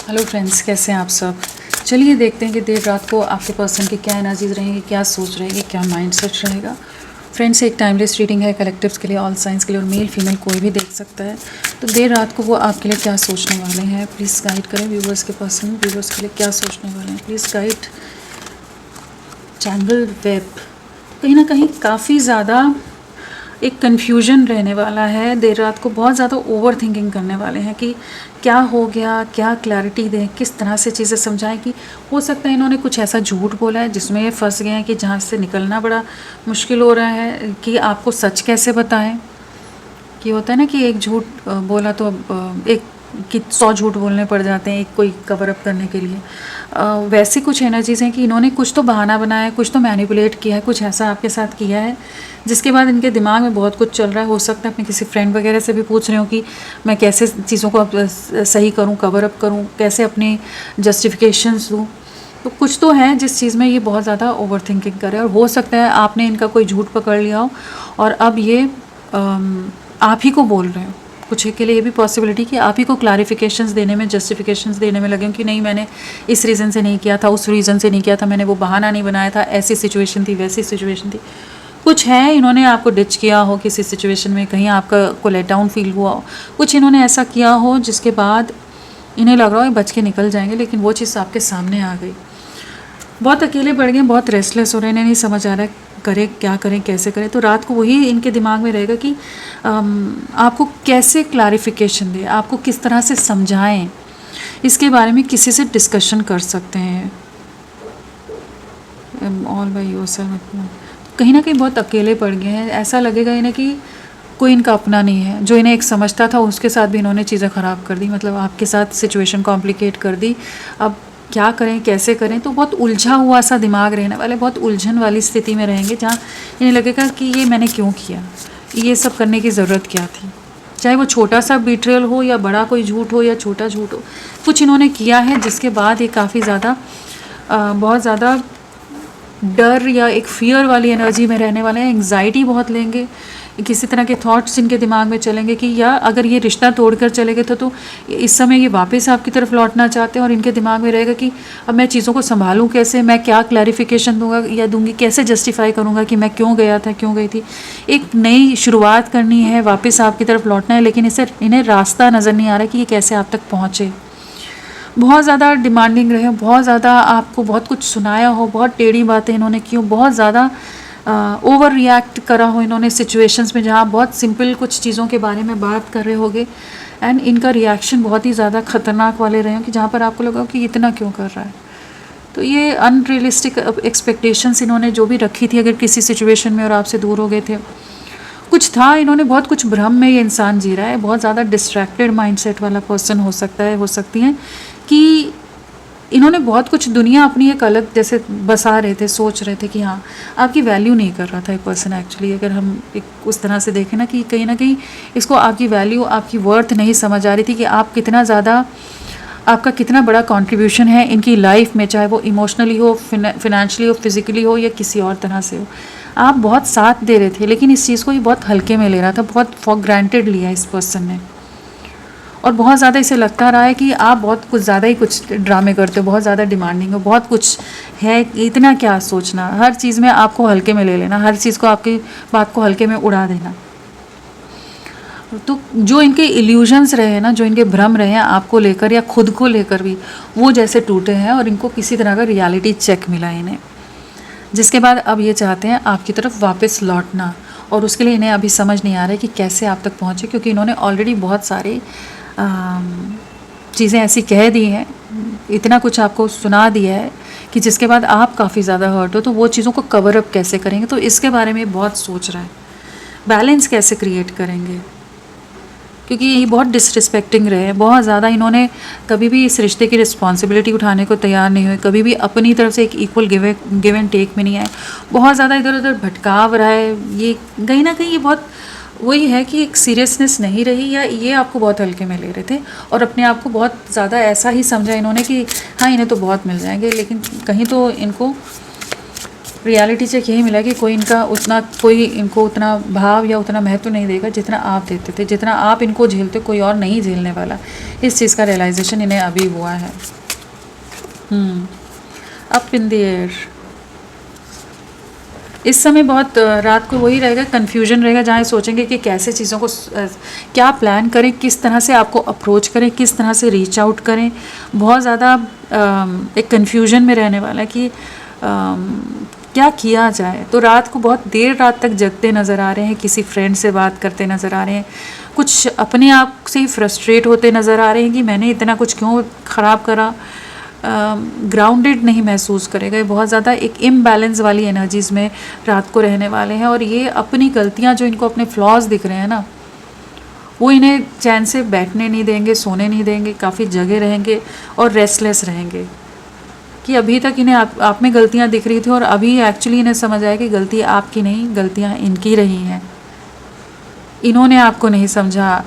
Hello friends, कैसे हैं आप सब। चलिए देखते हैं कि देर रात को आपके पर्सन की क्या एनर्जीज रहेंगी, क्या सोच रहेगी, क्या माइंडसेट रहेगा। फ्रेंड्स, एक टाइमलेस रीडिंग है कलेक्टिव्स के लिए, ऑल साइंस के लिए, और मेल फीमेल कोई भी देख सकता है। तो देर रात को वो आपके लिए क्या सोचने वाले हैं, प्लीज़ गाइड करें। व्यूवर्स के पर्सन व्यूवर्स के लिए क्या सोचने वाले हैं, प्लीज़ गाइड। टैंगल वेब, कहीं ना कहीं काफ़ी ज़्यादा एक कन्फ्यूजन रहने वाला है। देर रात को बहुत ज़्यादा ओवर थिंकिंग करने वाले हैं कि क्या हो गया, क्या क्लैरिटी दें, किस तरह से चीज़ें समझाएं। कि हो सकता है इन्होंने कुछ ऐसा झूठ बोला है जिसमें ये फंस गए हैं कि जहाँ से निकलना बड़ा मुश्किल हो रहा है कि आपको सच कैसे बताएं। कि होता है ना कि एक झूठ बोला तो एक कि 100 झूठ बोलने पड़ जाते हैं एक कोई कवर अप करने के लिए। वैसी कुछ एनर्जीज़ हैं कि इन्होंने कुछ तो बहाना बनाया है, कुछ तो मैनिपुलेट किया है, कुछ ऐसा आपके साथ किया है जिसके बाद इनके दिमाग में बहुत कुछ चल रहा है। हो सकता है अपने किसी फ्रेंड वगैरह से भी पूछ रहे हो कि मैं कैसे चीज़ों को अब सही करूं, कवर अप करूं, कैसे अपने जस्टिफिकेशंस दूं। तो कुछ तो है जिस चीज़ में ये बहुत ज़्यादा ओवर थिंकिंग करे, और हो सकता है आपने इनका कोई झूठ पकड़ लिया हो और अब ये आप ही को बोल रहे हो। कुछ के लिए ये भी पॉसिबिलिटी कि आप ही को क्लैरिफिकेशंस देने में, जस्टिफिकेशंस देने में लगे कि नहीं, मैंने इस रीज़न से नहीं किया था, उस रीज़न से नहीं किया था, मैंने वो बहाना नहीं बनाया था, ऐसी सिचुएशन थी, वैसी सिचुएशन थी। कुछ है इन्होंने आपको डिच किया हो किसी सिचुएशन में, कहीं आपका को लेट डाउन फील हुआ हो, कुछ इन्होंने ऐसा किया हो जिसके बाद इन्हें लग रहा हो बच के निकल जाएंगे, लेकिन वो चीज़ आपके सामने आ गई। बहुत अकेले पड़ गए, बहुत रेस्टलेस हो रहे हैं, इन्हें नहीं समझ आ रहा है करें क्या करें, कैसे करें। तो रात को वही इनके दिमाग में रहेगा कि आपको कैसे क्लैरिफिकेशन दें, आपको किस तरह से समझाएं, इसके बारे में किसी से डिस्कशन कर सकते हैं। ऑल बाय योरसेल्फ, कहीं ना कहीं बहुत अकेले पड़ गए हैं। ऐसा लगेगा इन्हें कि कोई इनका अपना नहीं है। जो इन्हें एक समझता था उसके साथ भी इन्होंने चीज़ें ख़राब कर दी, मतलब आपके साथ सिचुएशन कॉम्प्लिकेट कर दी। अब क्या करें, कैसे करें, तो बहुत उलझा हुआ सा दिमाग रहने वाले, बहुत उलझन वाली स्थिति में रहेंगे जहाँ इन्हें लगेगा कि ये मैंने क्यों किया, ये सब करने की ज़रूरत क्या थी। चाहे वो छोटा सा बिट्रेयल हो या बड़ा कोई झूठ हो या छोटा झूठ हो, कुछ इन्होंने किया है जिसके बाद ये काफ़ी ज़्यादा बहुत ज़्यादा डर या एक फियर वाली एनर्जी में रहने वाले हैं। एंग्जाइटी बहुत लेंगे, किसी तरह के थॉट्स इनके दिमाग में चलेंगे कि या अगर ये रिश्ता तोड़कर चले गए तो इस समय ये वापस आपकी तरफ लौटना चाहते हैं, और इनके दिमाग में रहेगा कि अब मैं चीज़ों को संभालूं कैसे, मैं क्या क्लैरिफिकेशन दूंगा या दूंगी, कैसे जस्टिफाई करूंगा कि मैं क्यों गया था, क्यों गई थी। एक नई शुरुआत करनी है, वापस आपकी तरफ लौटना है, लेकिन इन्हें रास्ता नज़र नहीं आ रहा कि ये कैसे आप तक पहुँचे। बहुत ज़्यादा डिमांडिंग रहे, बहुत ज़्यादा आपको बहुत कुछ सुनाया हो, बहुत टेढ़ी बातें इन्होंने की हो, बहुत ज़्यादा ओवर रिएक्ट करा हो इन्होंने सिचुएशंस में जहाँ बहुत सिंपल कुछ चीज़ों के बारे में बात कर रहे होगे, एंड इनका रिएक्शन बहुत ही ज़्यादा ख़तरनाक वाले रहे हो कि जहाँ पर आपको लगा कि इतना क्यों कर रहा है। तो ये अनरियलिस्टिक एक्सपेक्टेशंस इन्होंने जो भी रखी थी अगर किसी सिचुएशन में और आपसे दूर हो गए थे, कुछ था, इन्होंने बहुत कुछ भ्रम में ये इंसान जी रहा है। बहुत ज़्यादा डिस्ट्रैक्टेड माइंडसेट वाला पर्सन हो सकता है, हो सकती हैं कि इन्होंने बहुत कुछ दुनिया अपनी एक अलग जैसे बसा रहे थे, सोच रहे थे कि हाँ आपकी वैल्यू नहीं कर रहा था ये पर्सन एक्चुअली। अगर हम एक उस तरह से देखें ना कि कहीं ना कहीं इसको आपकी वैल्यू, आपकी वर्थ नहीं समझ आ रही थी कि आप कितना ज़्यादा, आपका कितना बड़ा कंट्रीब्यूशन है इनकी लाइफ में, चाहे वो इमोशनली हो, फिनेंशियली हो, फिजिकली हो या किसी और तरह से हो। आप बहुत साथ दे रहे थे, लेकिन इस चीज़ को ये बहुत हल्के में ले रहा था, बहुत फॉर ग्रांटेड लिया इस पर्सन ने, और बहुत ज़्यादा इसे लगता रहा है कि आप बहुत कुछ ज़्यादा ही कुछ ड्रामे करते हो, बहुत ज़्यादा डिमांडिंग हो, बहुत कुछ है, इतना क्या सोचना, हर चीज़ में आपको हल्के में ले लेना, हर चीज़ को, आपकी बात को हल्के में उड़ा देना। तो जो इनके इल्यूजन्स रहे हैं ना, जो इनके भ्रम रहे हैं आपको लेकर या खुद को लेकर भी, वो जैसे टूटे हैं और इनको किसी तरह का रियलिटी चेक मिला इन्हें, जिसके बाद अब ये चाहते हैं आपकी तरफ वापस लौटना, और उसके लिए इन्हें अभी समझ नहीं आ रहा है कि कैसे आप तक पहुँचे, क्योंकि इन्होंने ऑलरेडी बहुत सारे चीज़ें ऐसी कह दी हैं, इतना कुछ आपको सुना दिया है कि जिसके बाद आप काफ़ी ज़्यादा हर्ट हो। तो वो चीज़ों को कवर अप कैसे करेंगे, तो इसके बारे में बहुत सोच रहा है। बैलेंस कैसे क्रिएट करेंगे, क्योंकि ये बहुत डिसरिस्पेक्टिंग रहे हैं, बहुत ज़्यादा इन्होंने कभी भी इस रिश्ते की रिस्पॉन्सिबिलिटी उठाने को तैयार नहीं हुए, कभी भी अपनी तरफ से एक इक्वल गिव एंड टेक में नहीं आए, बहुत ज़्यादा इधर उधर भटकाव रहा है। ये कहीं ना कहीं ये बहुत वही है कि एक सीरियसनेस नहीं रही, या ये आपको बहुत हल्के में ले रहे थे और अपने आप को बहुत ज़्यादा ऐसा ही समझा इन्होंने कि हाँ इन्हें तो बहुत मिल जाएंगे, लेकिन कहीं तो इनको रियलिटी चेक यही मिला कि कोई इनको उतना भाव या उतना महत्व नहीं देगा जितना आप देते थे, जितना आप इनको झेलते कोई और नहीं झेलने वाला। इस चीज़ का रियलाइजेशन इन्हें अभी हुआ है। अप इन द एयर इस समय बहुत रात को वही रहेगा, कन्फ्यूजन रहेगा, जहाँ सोचेंगे कि कैसे चीज़ों को क्या प्लान करें, किस तरह से आपको अप्रोच करें, किस तरह से रीच आउट करें। बहुत ज़्यादा एक कन्फ्यूजन में रहने वाला है कि क्या किया जाए। तो रात को बहुत देर रात तक जगते नज़र आ रहे हैं, किसी फ्रेंड से बात करते नज़र आ रहे हैं, कुछ अपने आप से ही फ्रस्ट्रेट होते नज़र आ रहे हैं कि मैंने इतना कुछ क्यों ख़राब करा। ग्राउंडेड नहीं महसूस करेगा, ये बहुत ज़्यादा एक इम्बैलेंस वाली एनर्जीज़ में रात को रहने वाले हैं। और ये अपनी गलतियाँ जो इनको अपने फ्लॉज दिख रहे हैं ना, वो इन्हें चैन से बैठने नहीं देंगे, सोने नहीं देंगे, काफ़ी जगे रहेंगे और रेस्टलेस रहेंगे कि अभी तक इन्हें आप में गलतियाँ दिख रही थी और अभी एक्चुअली इन्हें समझ आया कि गलती आपकी नहीं, गलतियाँ इनकी रही हैं। इन्होंने आपको नहीं समझा,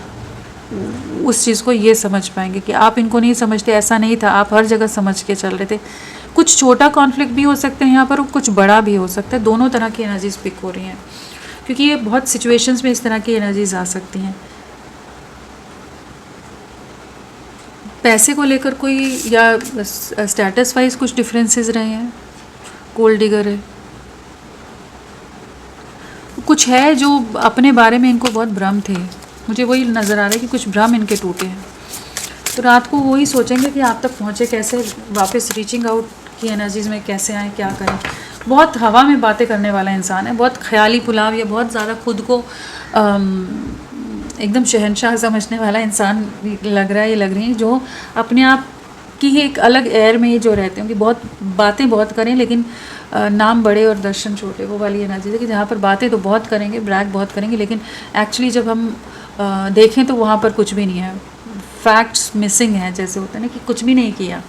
उस चीज़ को ये समझ पाएंगे कि आप इनको नहीं समझते, ऐसा नहीं था, आप हर जगह समझ के चल रहे थे। कुछ छोटा कॉन्फ्लिक्ट भी हो सकते हैं यहाँ पर, कुछ बड़ा भी हो सकता है। दोनों तरह की एनर्जीज पिक हो रही हैं क्योंकि ये बहुत सिचुएशंस में इस तरह की एनर्जीज आ सकती हैं। पैसे को लेकर कोई या स्टेटस वाइज कुछ डिफरेंसेस रहे हैं, गोल्ड डिगर है, कुछ है जो अपने बारे में इनको बहुत भ्रम थे। मुझे वही नज़र आ रहा है कि कुछ भ्रम इनके टूटे हैं। तो रात को वही सोचेंगे कि आप तक पहुँचे कैसे, वापस रीचिंग आउट की एनर्जीज़ में कैसे आए, क्या करें। बहुत हवा में बातें करने वाला इंसान है, बहुत ख्याली पुलाव या बहुत ज़्यादा खुद को एकदम शहंशाह समझने वाला इंसान लग रहा है, ये लग रही है, जो अपने आप की ही एक अलग एयर में ही जो रहते हैं कि बहुत बातें बहुत करें लेकिन नाम बड़े और दर्शन छोटे, वो वाली एनर्जी है कि जहाँ पर बातें तो बहुत करेंगे, ब्रैग बहुत करेंगे, लेकिन एक्चुअली जब हम देखें तो वहाँ पर कुछ भी नहीं है, फैक्ट्स मिसिंग है, जैसे होता है ना कि कुछ भी नहीं किया,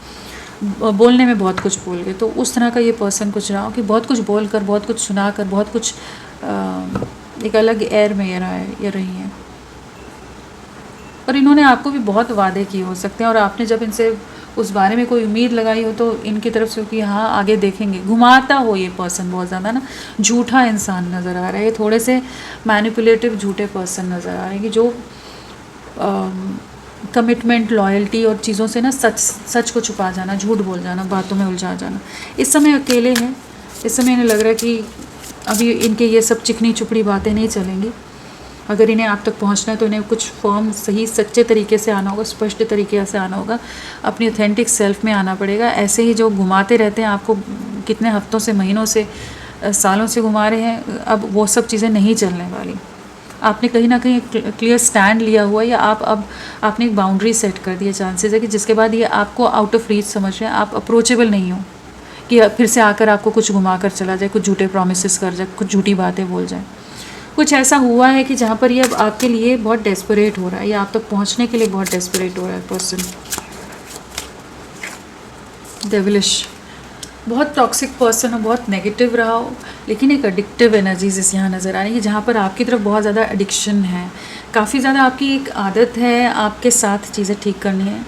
बोलने में बहुत कुछ बोल गए। तो उस तरह का ये पर्सन कुछ रहा हो कि बहुत कुछ बोल कर, बहुत कुछ सुना कर, बहुत कुछ एक अलग एयर में ये रहा है, ये रही हैं। और इन्होंने आपको भी बहुत वादे किए हो सकते हैं और आपने जब इनसे उस बारे में कोई उम्मीद लगाई हो तो इनकी तरफ से कि हाँ आगे देखेंगे। घुमाता हो ये पर्सन बहुत ज़्यादा ना, झूठा इंसान नज़र आ रहा है, थोड़े से मैनिपुलेटिव झूठे पर्सन नज़र आ रहे हैं कि जो कमिटमेंट, लॉयल्टी और चीज़ों से ना सच को छुपा जाना, झूठ बोल जाना, बातों में उलझा जाना। इस समय अकेले हैं, इस समय इन्हें लग रहा है कि अभी इनके ये सब चिकनी चुपड़ी बातें नहीं चलेंगी। अगर इन्हें आप तक पहुंचना है तो इन्हें कुछ फॉर्म सही सच्चे तरीके से आना होगा, स्पष्ट तरीके से आना होगा, अपनी ऑथेंटिक सेल्फ में आना पड़ेगा। ऐसे ही जो घुमाते रहते हैं आपको, कितने हफ्तों से, महीनों से, सालों से घुमा रहे हैं, अब वो सब चीज़ें नहीं चलने वाली। आपने कहीं ना कहीं क्लियर स्टैंड लिया हुआ है या अब आपने एक बाउंड्री सेट कर दी है। चांसेस है कि जिसके बाद ये आपको आउट ऑफ रीच समझ रहे हैं, आप अप्रोचेबल नहीं हो कि फिर से आकर आपको कुछ घुमा कर चला जाए, कुछ झूठे प्रोमिस कर जाए, कुछ झूठी बातें बोल जाए। कुछ ऐसा हुआ है कि जहाँ पर ये अब आपके लिए बहुत डेस्परेट हो रहा है या आप तक पहुँचने के लिए बहुत डेस्परेट हो रहा है पर्सन। डेविलिश, बहुत टॉक्सिक पर्सन हो, बहुत नेगेटिव रहा हो, लेकिन एक एडिक्टिव एनर्जीज इस यहाँ नज़र आ रही है जहाँ पर आपकी तरफ बहुत ज़्यादा एडिक्शन है, काफ़ी ज़्यादा आपकी एक आदत है आपके साथ चीज़ें ठीक करनी है।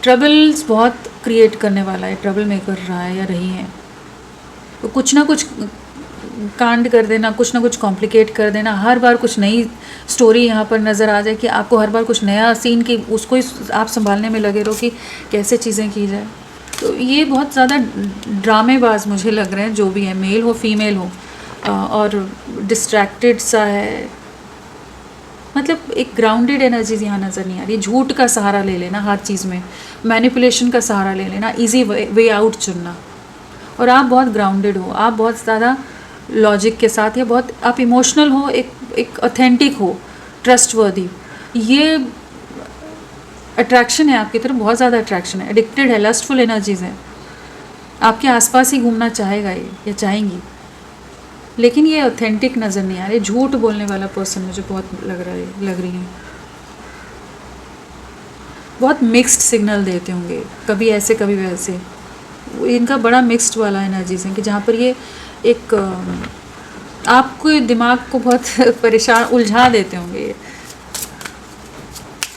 ट्रबल्स बहुत क्रिएट करने वाला है, ट्रबल मेकर रहा है या रही है, तो कुछ ना कुछ कांड कर देना, कुछ ना कुछ कॉम्प्लिकेट कर देना, हर बार कुछ नई स्टोरी यहाँ पर नज़र आ जाए कि आपको हर बार कुछ नया सीन की उसको आप संभालने में लगे रहो कि कैसे चीज़ें की जाए। तो ये बहुत ज़्यादा ड्रामेबाज मुझे लग रहे हैं, जो भी है, मेल हो फीमेल हो, और डिस्ट्रैक्टेड सा है, मतलब एक ग्राउंडेड एनर्जीज यहाँ नज़र नहीं आ रही। झूठ का सहारा ले लेना हर चीज़ में, मैनिपुलेशन का सहारा ले लेना, ईजी वे आउट चुनना। और आप बहुत ग्राउंडेड हो, आप बहुत ज़्यादा लॉजिक के साथ, या बहुत आप इमोशनल हो, एक ऑथेंटिक हो, ट्रस्टवर्दी। ये अट्रैक्शन है आपकी तरफ, बहुत ज़्यादा अट्रैक्शन है, एडिक्टेड है, लस्टफुल एनर्जीज है, आपके आसपास ही घूमना चाहेगा ये या चाहेंगी, लेकिन ये ऑथेंटिक नज़र नहीं आ रही। झूठ बोलने वाला पर्सन मुझे बहुत लग रही है। बहुत मिक्स्ड सिग्नल देते होंगे, कभी ऐसे कभी वैसे। इनका बड़ा मिक्स्ड वाला एनर्जीज है कि जहाँ पर ये एक आपको दिमाग को बहुत परेशान, उलझा देते होंगे ये।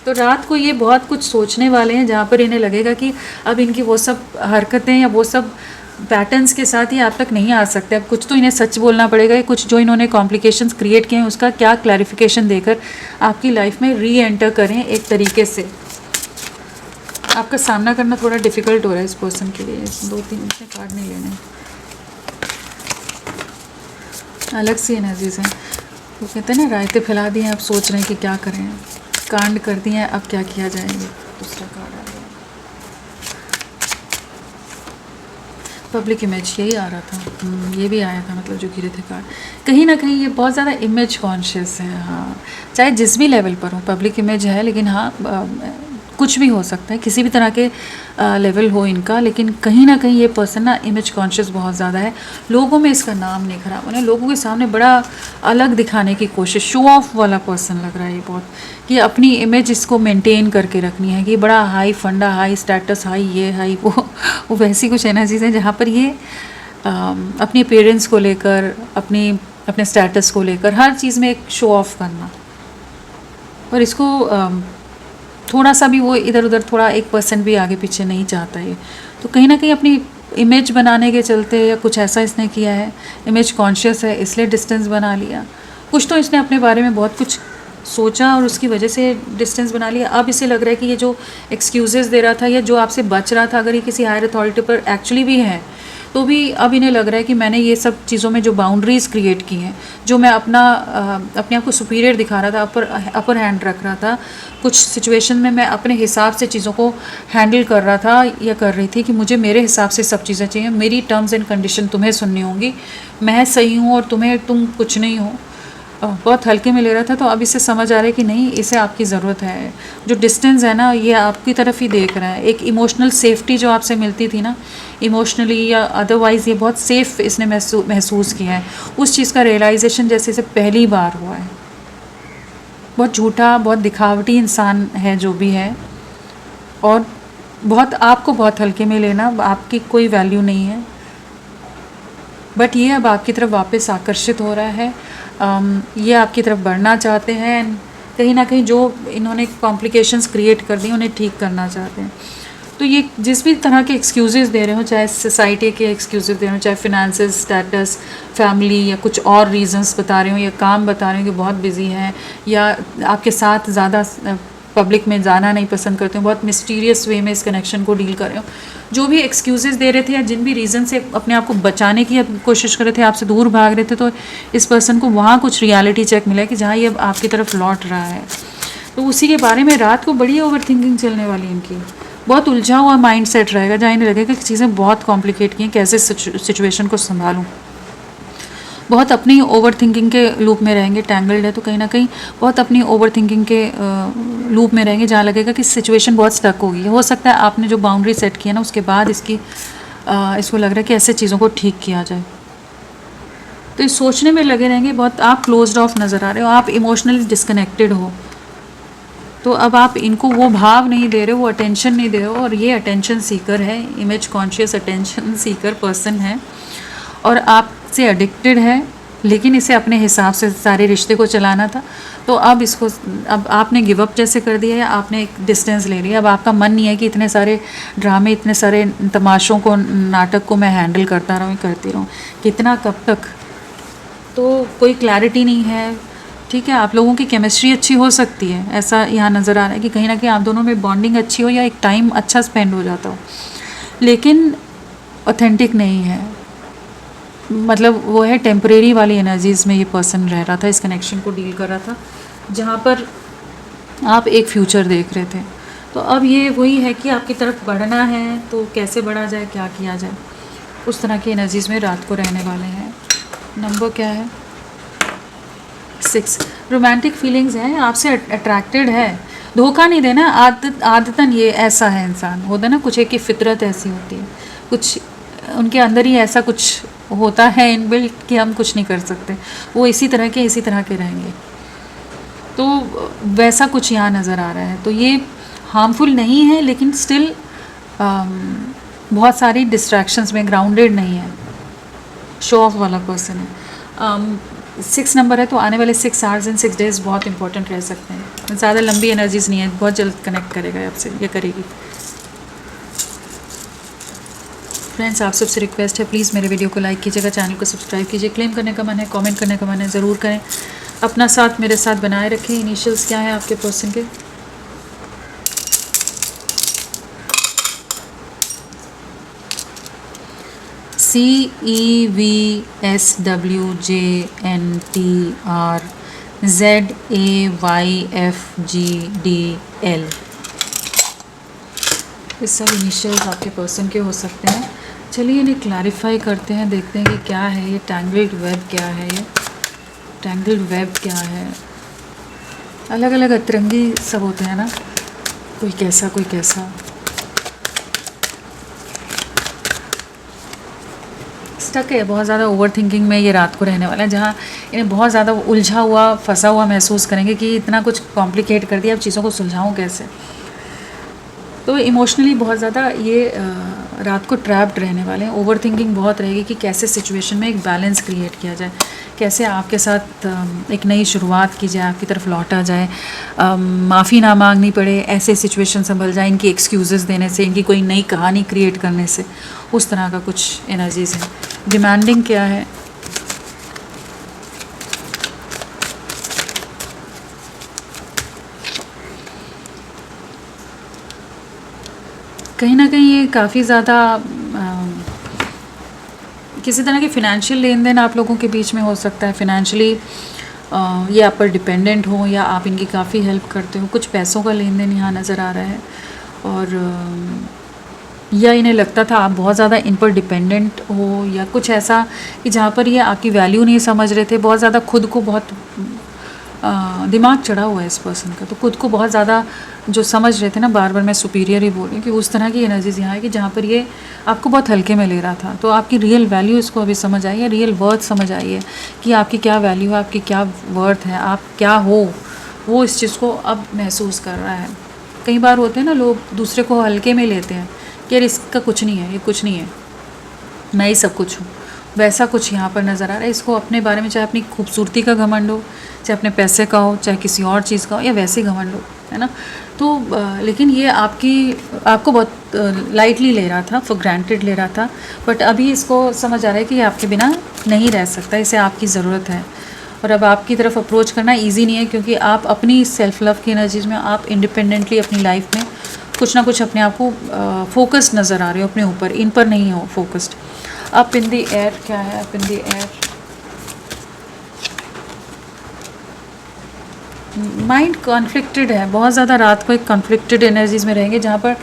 तो रात को ये बहुत कुछ सोचने वाले हैं जहाँ पर इन्हें लगेगा कि अब इनकी वो सब हरकतें या वो सब पैटर्न्स के साथ ही आप तक नहीं आ सकते। अब कुछ तो इन्हें सच बोलना पड़ेगा, कुछ जो इन्होंने कॉम्प्लिकेशंस क्रिएट किए हैं उसका क्या क्लैरिफिकेशन देकर आपकी लाइफ में री एंटर करें एक तरीके से। आपका सामना करना थोड़ा डिफ़िकल्ट हो रहा है इस पर्सन के लिए। 2-3 इसने कार्ड नहीं लेने, अलग सी एनर्जीज हैं। वो कहते हैं ना रायते फैला दिए, आप सोच रहे हैं कि क्या करें, कांड कर दिए हैं, अब क्या किया जाएगा। दूसरा कार्ड आ गया, पब्लिक इमेज, यही आ रहा था। ये भी आया था, मतलब जो गिरे थे कार्ड। कहीं ना कहीं ये बहुत ज़्यादा इमेज कॉन्शियस है। हाँ, चाहे जिस भी लेवल पर हो, पब्लिक इमेज है, लेकिन हाँ कुछ भी हो सकता है, किसी भी तरह के लेवल हो इनका, लेकिन कहीं ना कहीं ये पर्सन ना इमेज कॉन्शियस बहुत ज़्यादा है। लोगों में इसका नाम नहीं खराब, उन्हें लोगों के सामने बड़ा अलग दिखाने की कोशिश, शो ऑफ वाला पर्सन लग रहा है ये बहुत, कि अपनी इमेज इसको मेंटेन करके रखनी है, कि बड़ा हाई फंडा, हाई स्टेटस, हाई ये हाई वो वैसी कुछ एनर्जीज हैं जहाँ पर ये अपनी अपीयरेंस को लेकर, अपने स्टेटस को लेकर, हर चीज़ में एक शो ऑफ करना। और इसको थोड़ा सा भी वो इधर उधर थोड़ा 1% भी आगे पीछे नहीं चाहता है। तो कहीं ना कहीं अपनी इमेज बनाने के चलते या कुछ ऐसा इसने किया है, इमेज कॉन्शियस है इसलिए डिस्टेंस बना लिया। कुछ तो इसने अपने बारे में बहुत कुछ सोचा और उसकी वजह से डिस्टेंस बना लिया। अब इसे लग रहा है कि ये जो एक्सक्यूजेस दे रहा था या जो आपसे बच रहा था, अगर ये किसी हायर अथॉरिटी पर एक्चुअली भी है तो भी अब इन्हें लग रहा है कि मैंने ये सब चीज़ों में जो बाउंड्रीज़ क्रिएट की हैं, जो मैं अपने आप को सुपीरियर दिखा रहा था, अपर हैंड रख रहा था, कुछ सिचुएशन में मैं अपने हिसाब से चीज़ों को हैंडल कर रहा था या कर रही थी, कि मुझे मेरे हिसाब से सब चीज़ें चाहिए, मेरी टर्म्स एंड कंडीशन तुम्हें सुननी होंगी, मैं सही हूँ और तुम कुछ नहीं हो, बहुत हल्के में ले रहा था। तो अब इसे समझ आ रहा है कि नहीं, इसे आपकी ज़रूरत है। जो डिस्टेंस है ना, ये आपकी तरफ ही देख रहा है। एक इमोशनल सेफ्टी जो आपसे मिलती थी ना, इमोशनली या अदरवाइज़, ये बहुत सेफ़ इसने महसूस किया है। उस चीज़ का रियलाइजेशन जैसे इसे पहली बार हुआ है। बहुत झूठा, बहुत दिखावटी इंसान है जो भी है, और आपको बहुत हल्के में लेना, आपकी कोई वैल्यू नहीं है। बट ये अब आपकी तरफ वापस आकर्षित हो रहा है। ये आपकी तरफ बढ़ना चाहते हैं। कहीं ना कहीं जो इन्होंने कॉम्प्लिकेशंस क्रिएट कर दी उन्हें ठीक करना चाहते हैं। तो ये जिस भी तरह के एक्सक्यूज़ेस दे रहे हो, चाहे सोसाइटी के एक्सक्यूज़ेस दे रहे हो, चाहे फिनेंसेस, स्टेटस, फैमिली, या कुछ और रीजंस बता रहे हो, या काम बता रहे हो कि बहुत बिजी हैं, या आपके साथ ज़्यादा पब्लिक में जाना नहीं पसंद करते हो, बहुत मिस्टीरियस वे में इस कनेक्शन को डील कर रहे हो, जो भी एक्सक्यूज़ेस दे रहे थे या जिन भी रीज़न से अपने आप को बचाने की कोशिश कर रहे थे, आपसे दूर भाग रहे थे, तो इस पर्सन को वहाँ कुछ रियलिटी चेक मिला है कि जहाँ ये अब आपकी तरफ लौट रहा है। तो उसी के बारे में रात को बड़ी ओवर थिंकिंग चलने वाली है इनकी। बहुत उलझा हुआ माइंड सेट रहेगा, जहाँ इन्हें लगेगा कि चीज़ें बहुत कॉम्प्लिकेट की हैं, कैसे सिचुएशन को संभालूं। बहुत अपनी ओवर थिंकिंग के लूप में रहेंगे, टैंगल्ड है तो कहीं ना कहीं बहुत अपनी ओवर थिंकिंग के लूप में रहेंगे, जहाँ लगेगा कि सिचुएशन बहुत स्टक होगी। हो सकता है आपने जो बाउंड्री सेट की है ना, उसके बाद इसको लग रहा है कि ऐसे चीज़ों को ठीक किया जाए। तो इस सोचने में लगे रहेंगे बहुत। आप क्लोज्ड ऑफ नज़र आ रहे हो, आप इमोशनली डिस्कनेक्टेड हो। तो अब आप इनको वो भाव नहीं दे रहे हो, वो अटेंशन नहीं दे रहे हो, और ये अटेंशन सीकर है, image conscious attention seeker person है, और आपसे एडिक्टेड है, लेकिन इसे अपने हिसाब से सारे रिश्ते को चलाना था। तो अब आपने गिव अप जैसे कर दिया है, आपने एक डिस्टेंस ले लिया। अब आपका मन नहीं है कि इतने सारे ड्रामे, इतने सारे तमाशों को, नाटक को मैं हैंडल करती रहूँ, कितना, कब तक। तो कोई क्लैरिटी नहीं है। ठीक है, आप लोगों की केमिस्ट्री अच्छी हो सकती है, ऐसा यहाँ नज़र आ रहा है कि कहीं ना कहीं आप दोनों में बॉन्डिंग अच्छी हो या एक टाइम अच्छा स्पेंड हो जाता हो, लेकिन ऑथेंटिक नहीं है। मतलब वो है टेम्परेरी वाली एनर्जीज़ में ये पर्सन रह रहा था, इस कनेक्शन को डील कर रहा था, जहाँ पर आप एक फ्यूचर देख रहे थे। तो अब ये वही है कि आपकी तरफ बढ़ना है, तो कैसे बढ़ा जाए, क्या किया जाए, उस तरह की एनर्जीज़ में रात को रहने वाले हैं। नंबर क्या है? 6। रोमांटिक फीलिंग्स हैं, आपसे अट्रैक्टेड है। धोखा नहीं देना, आदतन ये ऐसा है इंसान, होता है ना, कुछ एक की फितरत ऐसी होती है, कुछ उनके अंदर ही ऐसा कुछ होता है इनबिल्ट कि हम कुछ नहीं कर सकते, वो इसी तरह के रहेंगे। तो वैसा कुछ यहाँ नज़र आ रहा है। तो ये हार्मफुल नहीं है, लेकिन स्टिल बहुत सारी डिस्ट्रैक्शंस में ग्राउंडेड नहीं है, शो ऑफ वाला पर्सन है। 6 नंबर है, तो आने वाले 6 आवर्स एंड 6 डेज़ बहुत इंपॉर्टेंट रह सकते हैं। ज़्यादा लंबी एनर्जीज नहीं है, बहुत जल्द कनेक्ट करेगा आपसे या करेगी। फ्रेंड्स, आप सबसे रिक्वेस्ट है प्लीज़ मेरे वीडियो को लाइक कीजिएगा, चैनल को सब्सक्राइब कीजिए। क्लेम करने का मन है, कमेंट करने का मन है, ज़रूर करें। अपना साथ मेरे साथ बनाए रखें। इनिशियल्स क्या है आपके पर्सन के? CEVSWJNTRZAYFGDL। ये सब इनिशियल्स आपके पर्सन के हो सकते हैं। चलिए इन्हें क्लैरिफाई करते हैं, देखते हैं कि क्या है ये टैंगल्ड वेब, क्या है ये टैंगल्ड वेब, क्या है। अलग अलग अतरंगी सब होते हैं ना, कोई कैसा कोई कैसा। स्टक है, बहुत ज़्यादा ओवर थिंकिंग में ये रात को रहने वाला है, जहाँ इन्हें बहुत ज़्यादा उलझा हुआ फंसा हुआ महसूस करेंगे कि इतना कुछ कॉम्प्लिकेट कर दिया, अब चीज़ों को सुलझाऊँ कैसे। तो इमोशनली बहुत ज़्यादा ये रात को ट्रैप्ड रहने वाले हैं। ओवर थिंकिंग बहुत रहेगी कि कैसे सिचुएशन में एक बैलेंस क्रिएट किया जाए, कैसे आपके साथ एक नई शुरुआत की जाए, आपकी तरफ लौटा जाए, माफ़ी ना मांगनी पड़े, ऐसे सिचुएशन संभल जाए इनकी एक्सक्यूज़ेस देने से, इनकी कोई नई कहानी क्रिएट करने से, उस तरह का कुछ एनर्जीज़ है। डिमांडिंग क्या है? कहीं ना कहीं ये काफ़ी ज़्यादा किसी तरह के फिनेंशियल लेन देन आप लोगों के बीच में हो सकता है। फिनेंशियली ये आप पर डिपेंडेंट हो या आप इनकी काफ़ी हेल्प करते हो। कुछ पैसों का लेन देन यहाँ नज़र आ रहा है, और या इन्हें लगता था आप बहुत ज़्यादा इन पर डिपेंडेंट हो, या कुछ ऐसा कि जहाँ पर ये आपकी वैल्यू नहीं समझ रहे थे। बहुत ज़्यादा खुद को बहुत दिमाग चढ़ा हुआ है इस पर्सन का, तो खुद को बहुत ज़्यादा जो समझ रहे थे ना, बार बार मैं सुपीरियर ही बोल रही हूँ, कि उस तरह की एनर्जीज यहाँ है कि जहाँ पर ये आपको बहुत हल्के में ले रहा था। तो आपकी रियल वैल्यू इसको अभी समझ आई है, रियल वर्थ समझ आई है कि आपकी क्या वैल्यू है, आपकी क्या वर्थ है, आप क्या हो, वो इस चीज़ को अब महसूस कर रहा है। कई बार होते हैं ना लोग दूसरे को हल्के में लेते हैं कि यार इसका कुछ नहीं है, ये कुछ नहीं है, मैं ही सब कुछ हूँ। वैसा कुछ यहाँ पर नज़र आ रहा है। इसको अपने बारे में चाहे अपनी खूबसूरती का घमंड हो, चाहे अपने पैसे का हो, चाहे किसी और चीज़ का हो, या वैसे घमंड हो, है ना। तो लेकिन ये आपको बहुत लाइटली ले रहा था, फॉर ग्रांटेड ले रहा था, बट अभी इसको समझ आ रहा है कि ये आपके बिना नहीं रह सकता, इसे आपकी ज़रूरत है। और अब आपकी तरफ अप्रोच करना ईजी नहीं है, क्योंकि आप अपनी सेल्फ लव की एनर्जीज़ में, आप इंडिपेंडेंटली अपनी लाइफ में कुछ ना कुछ अपने आप को फोकस्ड नज़र आ रहे हो, अपने ऊपर, इन पर नहीं हो focused. Up in the air क्या है? Up in the air mind conflicted है, बहुत ज़्यादा रात को एक कॉन्फ्लिक्टेड एनर्जीज़ में रहेंगे, जहाँ पर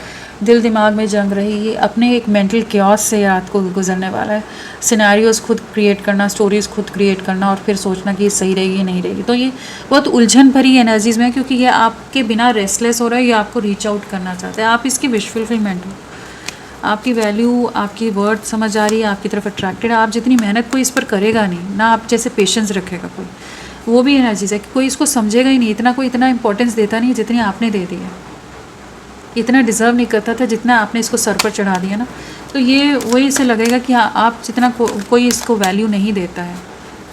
दिल दिमाग में जंग रही, अपने एक मेंटल क्योस से रात को गुजरने वाला है। सिनेरियोज़ खुद क्रिएट करना, स्टोरीज़ खुद क्रिएट करना, और फिर सोचना कि ये सही रहेगी नहीं रहेगी। तो ये बहुत उलझन भरी एनर्जीज़ में है, क्योंकि ये आपके बिना रेस्टलेस हो रहा है, ये आपको रीच आउट करना चाहता है। आप इसकी विश फुलफिलमेंट हो, आपकी वैल्यू, आपकी वर्थ समझ आ रही है, आपकी तरफ अट्रैक्टेड है। आप जितनी मेहनत कोई इस पर करेगा नहीं ना, आप जैसे पेशेंस रखेगा कोई, वो भी एनर्जीज है कि कोई इसको समझेगा ही नहीं, इतना कोई इतना इंपॉर्टेंस देता नहीं जितनी आपने दे दी है। इतना डिज़र्व नहीं करता था जितना आपने इसको सर पर चढ़ा दिया ना। तो ये वही से लगेगा कि हाँ, आप जितना कोई इसको वैल्यू नहीं देता है,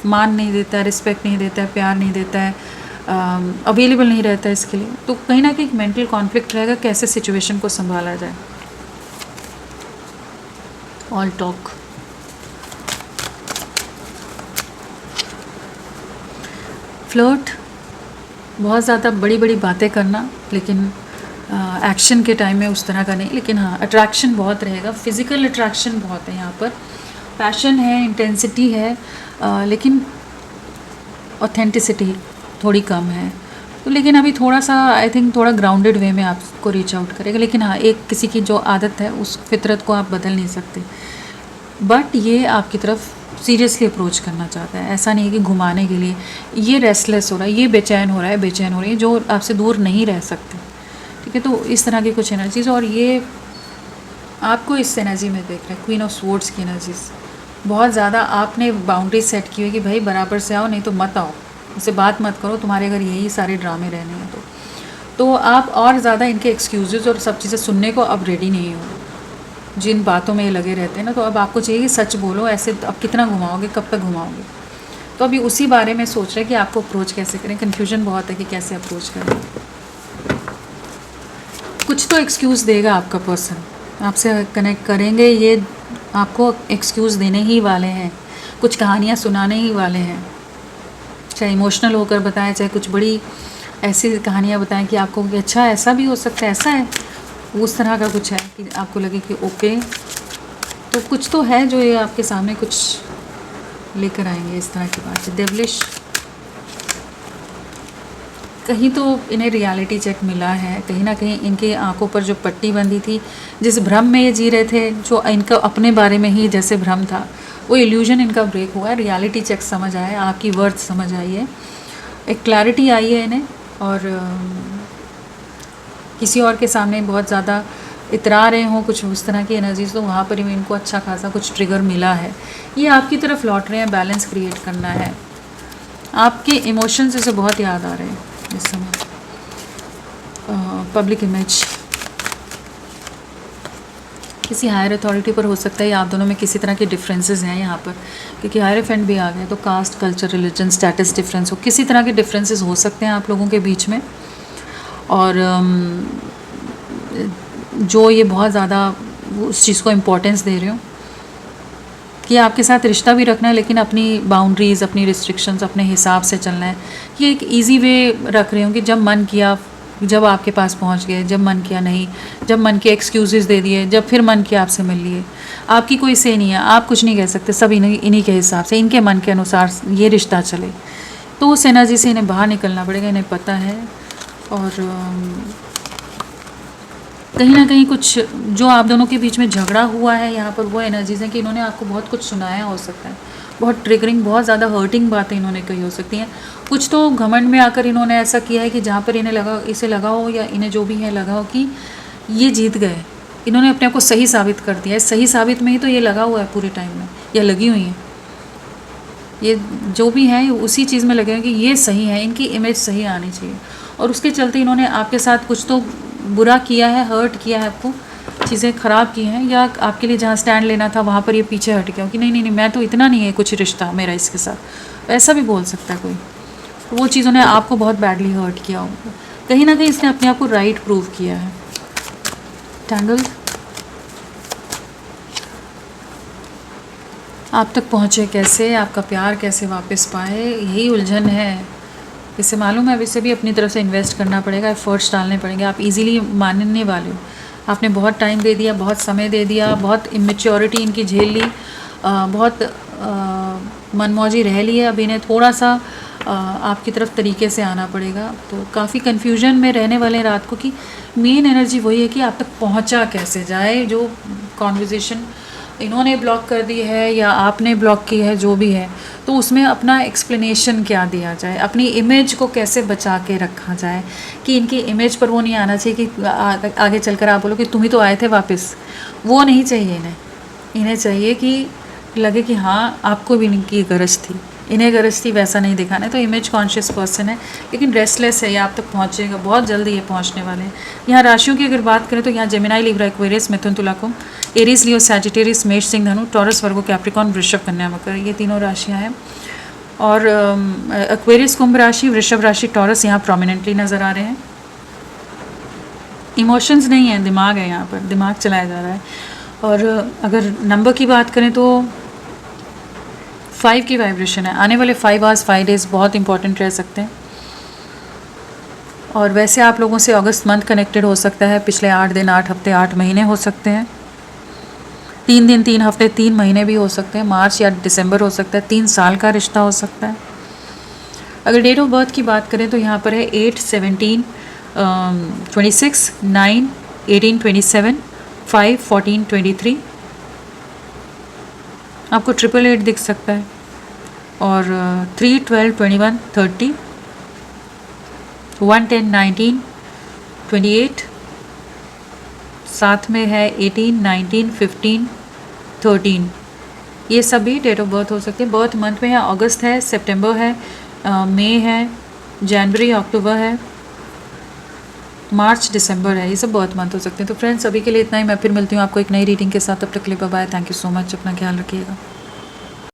मान नहीं देता है, रिस्पेक्ट नहीं देता है, प्यार नहीं देता है, अवेलेबल नहीं रहता है इसके लिए। तो कहीं ना कहीं एक मेंटल कॉन्फ्लिक्ट रहेगा, कैसे सिचुएशन को संभाला जाए। ऑल टॉक, फ्लर्ट, बहुत ज़्यादा बड़ी बड़ी बातें करना, लेकिन एक्शन के टाइम में उस तरह का नहीं। लेकिन हाँ, अट्रैक्शन बहुत रहेगा, फिज़िकल अट्रैक्शन बहुत है यहाँ पर, पैशन है, इंटेंसिटी है, लेकिन ऑथेंटिसिटी थोड़ी कम है। तो लेकिन अभी थोड़ा सा आई थिंक थोड़ा ग्राउंडेड वे में आपको रीच आउट करेगा। लेकिन हाँ, एक किसी की जो आदत है उस फितरत को आप बदल नहीं सकते, बट ये आपकी तरफ सीरियसली अप्रोच करना चाहता है। ऐसा नहीं है कि घुमाने के लिए। ये रेस्टलेस हो रहा है, ये बेचैन हो रहा है, बेचैन हो रही है, जो आपसे दूर नहीं रह सकते। ठीक है, तो इस तरह की कुछ एनर्जीज, और ये आपको इस एनर्जी में देख रहे हैं, क्वीन ऑफ स्वॉर्ड्स की एनर्जीज। बहुत ज़्यादा आपने बाउंड्री सेट की हुई कि भाई बराबर से आओ, नहीं तो मत आओ, उससे बात मत करो, तुम्हारे अगर यही सारे ड्रामे रहने हैं तो आप और ज़्यादा इनके एक्सक्यूज़ और सब चीज़ें सुनने को अब रेडी नहीं हो। जिन बातों में ये लगे रहते हैं ना, तो अब आपको चाहिए कि सच बोलो, ऐसे अब कितना घुमाओगे, कब तक घुमाओगे। तो अभी उसी बारे में सोच रहे हैं कि आपको अप्रोच कैसे करें। कन्फ्यूजन बहुत है कि कैसे अप्रोच करें। कुछ तो एक्सक्यूज़ देगा आपका पर्सन, आपसे कनेक्ट करेंगे, ये आपको एक्सक्यूज़ देने ही वाले हैं, कुछ कहानियाँ सुनाने ही वाले हैं, चाहे इमोशनल होकर बताएं, चाहे कुछ बड़ी ऐसी कहानियाँ बताएं कि आपको कि अच्छा ऐसा भी हो सकता है, ऐसा है, उस तरह का कुछ है कि आपको लगे कि ओके, तो कुछ तो है जो ये आपके सामने कुछ लेकर आएंगे इस तरह की बात है। डेवलिश, कहीं तो इन्हें रियलिटी चेक मिला है, कहीं ना कहीं इनकी आंखों पर जो पट्टी बंधी थी, जिस भ्रम में ये जी रहे थे, जो इनका अपने बारे में ही जैसे भ्रम था, वो इल्यूजन इनका ब्रेक हुआ है, रियलिटी चेक समझ आया, आपकी वर्थ समझ आई है, एक क्लैरिटी आई है इन्हें, और किसी और के सामने बहुत ज़्यादा इतरा रहे हों कुछ उस तरह की एनर्जीज, तो वहाँ पर ही इनको अच्छा खासा कुछ ट्रिगर मिला है, ये आपकी तरफ लौट रहे हैं, बैलेंस क्रिएट करना है, आपके इमोशंस इसे बहुत याद आ रहे हैं इस समय। पब्लिक इमेज किसी हायर अथॉरिटी पर हो सकता है, या आप दोनों में किसी तरह के डिफरेंसेस हैं यहाँ पर, क्योंकि हायर एफेंड भी आ गया, तो caste, culture, religion, status difference हो, किसी तरह के डिफरेंसेस हो सकते हैं आप लोगों के बीच में, और जो ये बहुत ज़्यादा उस चीज़ को इम्पोर्टेंस दे रहे हो कि आपके साथ रिश्ता भी रखना है, लेकिन अपनी बाउंड्रीज़, अपनी रिस्ट्रिक्शंस, अपने हिसाब से चलना है, ये एक इजी वे रख रहे हो कि जब मन किया, जब आपके पास पहुंच गए, जब मन किया नहीं, जब मन के एक्सक्यूज़ेस दे दिए, जब फिर मन किया आपसे मिल लिए, आपकी कोई से नहीं है, आप कुछ नहीं कह सकते, सब इन्हीं के हिसाब से, इनके मन के अनुसार ये रिश्ता चले, तो उस एनर्जी से इन्हें बाहर निकलना पड़ेगा, इन्हें पता है। और कहीं ना कहीं कुछ जो आप दोनों के बीच में झगड़ा हुआ है यहाँ पर, वो एनर्जीज़ हैं कि इन्होंने आपको बहुत कुछ सुनाया हो सकता है, बहुत ट्रिगरिंग, बहुत ज़्यादा हर्टिंग बातें इन्होंने कही हो सकती हैं, कुछ तो घमंड में आकर इन्होंने ऐसा किया है कि जहाँ पर इसे लगा हो, या इन्हें जो भी है लगा हो कि ये जीत गए, इन्होंने अपने आप को सही साबित कर दिया है, सही साबित में ही तो ये लगा हुआ है पूरे टाइम में, या लगी हुई है, ये जो भी है उसी चीज़ में लगे हैं कि ये सही है, इनकी इमेज सही आनी चाहिए, और उसके चलते इन्होंने आपके साथ कुछ तो बुरा किया है, हर्ट किया है, आपको चीज़ें ख़राब की हैं, या आपके लिए जहाँ स्टैंड लेना था वहाँ पर ये पीछे हट गया कि नहीं नहीं नहीं, मैं तो इतना नहीं है कुछ रिश्ता मेरा इसके साथ, ऐसा भी बोल सकता है कोई, तो वो चीज़ों ने आपको बहुत बैडली हर्ट किया होगा, कहीं ना कहीं इसने अपने आप को राइट प्रूव किया है। टैंगल्ड, आप तक पहुँचे कैसे, आपका प्यार कैसे वापस पाए, यही उलझन है, इसे मालूम है, अब इसे भी अपनी तरफ से इन्वेस्ट करना पड़ेगा, एफर्ट्स डालने पड़ेंगे, आप इजीली मानने वाले हो, आपने बहुत टाइम दे दिया, बहुत समय दे दिया, बहुत इमेच्योरिटी इनकी झेल ली, बहुत मनमौजी रह ली है, अब इन्हें थोड़ा सा आपकी तरफ तरीके से आना पड़ेगा, तो काफ़ी कन्फ्यूजन में रहने वाले हैं रात को कि मेन एनर्जी वही है कि आप तक पहुंचा कैसे जाए, जो कॉन्वर्जेसन इन्होंने ब्लॉक कर दी है या आपने ब्लॉक की है, जो भी है, तो उसमें अपना एक्सप्लेनेशन क्या दिया जाए, अपनी इमेज को कैसे बचा के रखा जाए, कि इनकी इमेज पर वो नहीं आना चाहिए कि आगे चलकर आप बोलो कि तुम ही तो आए थे वापस, वो नहीं चाहिए इन्हें चाहिए कि लगे कि हाँ आपको भी इनकी गरज थी, इन्हें गरज थी, वैसा नहीं दिखाना है, तो इमेज कॉन्शियस पर्सन है, लेकिन रेस्टलेस है, ये आप तक पहुँचेगा, बहुत जल्दी ये पहुँचने वाले हैं। यहाँ राशियों की अगर बात करें तो यहाँ जेमिनाई, लिब्रा, एक्वेरियस, मिथुन, तुला, कुंभ, एरीज, लियो, सैजिटेरियस, मेष, सिंह, धनु, टॉरस, वर्गो, कैप्रिकॉर्न, वृषभ, कन्या, मकर, ये तीनों राशियाँ हैं, और एक्वेरियस, कुंभ राशि, वृषभ राशि, टॉरस यहाँ प्रोमिनेंटली नज़र आ रहे हैं। इमोशंस नहीं है, दिमाग है, यहाँ पर दिमाग चलाया जा रहा है, और अगर नंबर की बात करें तो 5 की वाइब्रेशन है, आने वाले 5 आवर्स 5 डेज़ बहुत इंपॉर्टेंट रह सकते हैं, और वैसे आप लोगों से अगस्त मंथ कनेक्टेड हो सकता है, पिछले 8 दिन, 8 हफ्ते, 8 महीने हो सकते हैं, 3 दिन, 3 हफ्ते, 3 महीने भी हो सकते हैं, मार्च या दिसंबर हो सकता है, 3 साल का रिश्ता हो सकता है। अगर डेट ऑफ बर्थ की बात करें तो यहाँ पर है 8, 17, 26, 9, 18, 27, 5, 14, 23, आपको 888 दिख सकता है, और 3, 12, 21, 30, 1, 10, 19, 28, साथ में है 18, 19, 15, 13, ये सभी डेट ऑफ बर्थ हो सकते हैं। बर्थ मंथ में है अगस्त है, सितंबर है, मई है, जनवरी, अक्टूबर है, मार्च, दिसंबर है, ये सब बर्थ मंथ हो सकते हैं। तो फ्रेंड्स अभी के लिए इतना ही, मैं फिर मिलती हूँ आपको एक नई रीडिंग के साथ, तब तक के लिए bye bye, thank you so much, अपना ख्याल रखिएगा।